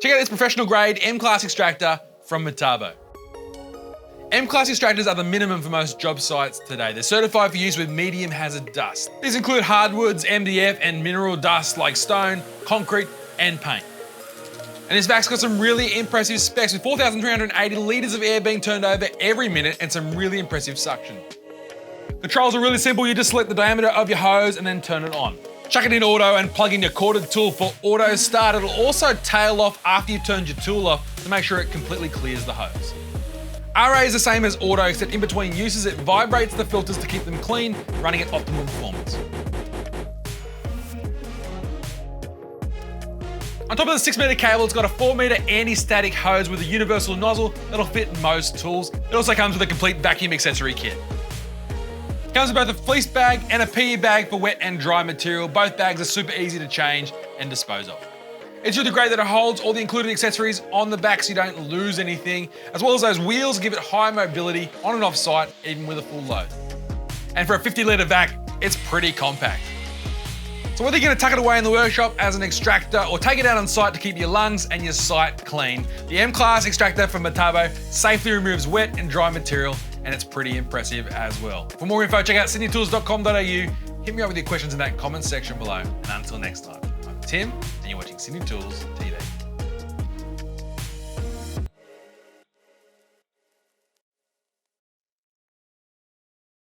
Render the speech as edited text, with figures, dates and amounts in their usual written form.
Check out this professional grade M-Class extractor from Metabo. M-Class extractors are the minimum for most job sites today. They're certified for use with medium hazard dust. These include hardwoods, MDF, and mineral dust like stone, concrete, and paint. And this vac's got some really impressive specs with 4,380 litres of air being turned over every minute and some really impressive suction. Controls are really simple. You just select the diameter of your hose and then turn it on. Chuck it in auto and plug in your corded tool for auto start. It'll also tail off after you've turned your tool off to make sure it completely clears the hose. RA is the same as auto, except in between uses it vibrates the filters to keep them clean, running at optimum performance. On top of the 6 meter cable, it's got a 4 meter anti-static hose with a universal nozzle that'll fit most tools. It also comes with a complete vacuum accessory kit. It comes with both a fleece bag and a PE bag for wet and dry material. Both bags are super easy to change and dispose of. It's really great that it holds all the included accessories on the back so you don't lose anything, as well as those wheels give it high mobility on and off site, even with a full load. And for a 50 litre vac, it's pretty compact. So whether you're gonna tuck it away in the workshop as an extractor or take it out on site to keep your lungs and your site clean, the M-Class extractor from Metabo safely removes wet and dry material, and it's pretty impressive as well. For more info, check out sydneytools.com.au. Hit me up with your questions in that comment section below. And until next time, I'm Tim, and you're watching Sydney Tools TV.